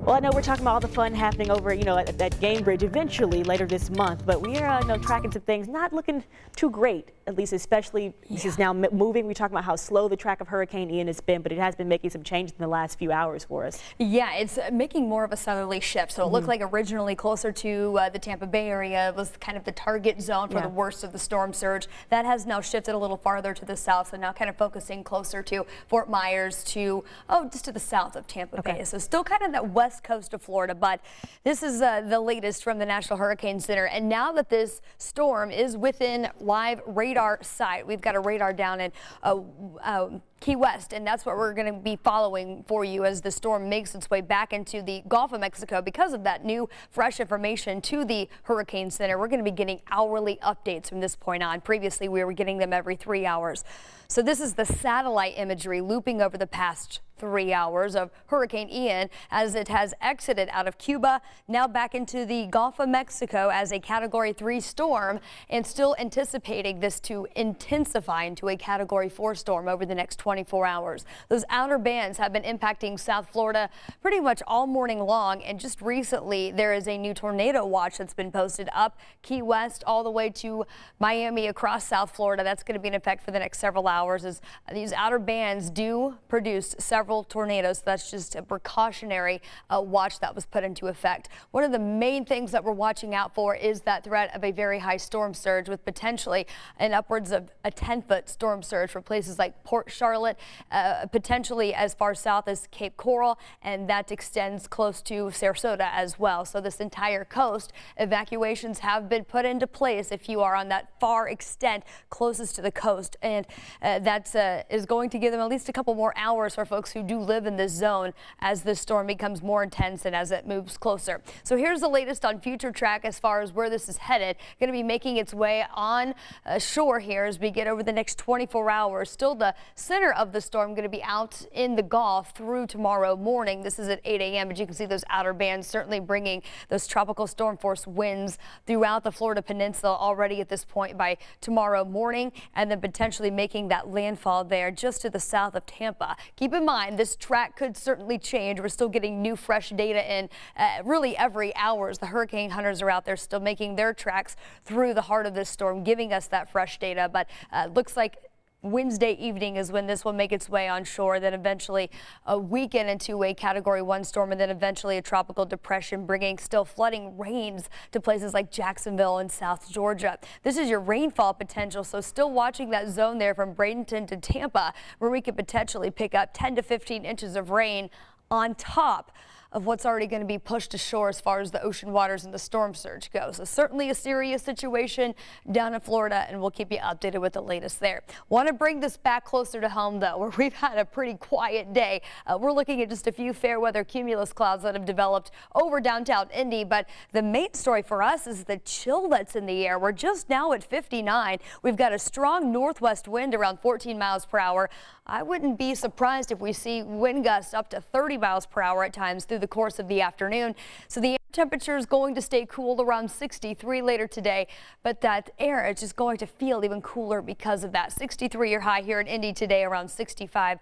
Well, I know we're talking about all the fun happening over, at Gamebridge eventually later this month, but we are tracking some things not looking too great, at least especially this is now moving. We talk about how slow the track of Hurricane Ian has been, but it has been making some changes in the last few hours for us. Yeah, it's making more of a southerly shift. So it looked like originally closer to the Tampa Bay area was kind of the target zone for the worst of the storm surge. That has now shifted a little farther to the south, so now kind of focusing closer to Fort Myers to, just to the south of Tampa Bay. So still kind of that west coast of Florida, but this is the latest from the National Hurricane Center. And now that this storm is within live radar sight, we've got a radar down in Key West, and that's what we're going to be following for you as the storm makes its way back into the Gulf of Mexico. Because of that new fresh information to the Hurricane Center, we're going to be getting hourly updates from this point on. Previously, we were getting them every 3 hours. So this is the satellite imagery looping over the past 3 hours of Hurricane Ian as it has exited out of Cuba, now back into the Gulf of Mexico as a Category 3 storm, and still anticipating this to intensify into a Category 4 storm over the next 24 hours. Those outer bands have been impacting South Florida pretty much all morning long, and just recently there is a new tornado watch that's been posted up Key West all the way to Miami across South Florida. That's going to be in effect for the next several hours as these outer bands do produce several tornadoes. That's just a precautionary watch that was put into effect. One of the main things that we're watching out for is that threat of a very high storm surge with potentially an upwards of a 10-foot storm surge for places like Port Charlotte, potentially as far south as Cape Coral, and that extends close to Sarasota as well. So this entire coast, evacuations have been put into place if you are on that far extent closest to the coast, and that is going to give them at least a couple more hours for folks who do live in this zone as this storm becomes more intense and as it moves closer. So here's the latest on FUTURETRAK as far as where this is headed. Going to be making its way on shore here as we get over the next 24 hours. Still the center of the storm going to be out in the Gulf through tomorrow morning. This is at 8 a.m. but you can see those outer bands certainly bringing those tropical storm force winds throughout the Florida Peninsula already at this point by tomorrow morning, and then potentially making that landfall there just to the south of Tampa. Keep in mind, this track could certainly change. We're still getting new fresh data in really every hour as the hurricane hunters are out there still making their tracks through the heart of this storm, giving us that fresh data. But looks like Wednesday evening is when this will make its way on shore, then eventually weaken into a Category 1 storm, and then eventually a tropical depression, bringing still flooding rains to places like Jacksonville and South Georgia. This is your rainfall potential, so still watching that zone there from Bradenton to Tampa, where we could potentially pick up 10 to 15 inches of rain on top of what's already going to be pushed ashore as far as the ocean waters and the storm surge goes. So certainly a serious situation down in Florida, and we'll keep you updated with the latest there. Want to bring this back closer to home, though, where we've had a pretty quiet day. We're looking at just a few fair weather cumulus clouds that have developed over downtown Indy, but the main story for us is the chill that's in the air. We're just now at 59. We've got a strong northwest wind around 14 miles per hour. I wouldn't be surprised if we see wind gusts up to 30 miles per hour at times through the course of the afternoon. So the air temperature is going to stay cool around 63 later today, but that air is just going to feel even cooler because of that. 63 your high here in Indy today, around 65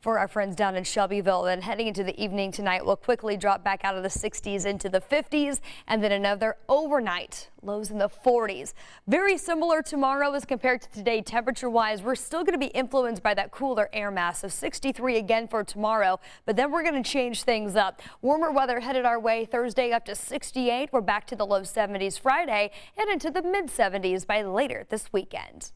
for our friends down in Shelbyville. Then heading into the evening tonight, we'll quickly drop back out of the 60s into the 50s, and then another overnight lows in the 40s. Very similar tomorrow as compared to today temperature wise. We're still going to be influenced by that cooler air mass, so 63 again for tomorrow, but then we're going to change things up. Warmer weather headed our way Thursday up to 68. We're back to the low 70s Friday and into the mid 70s by later this weekend.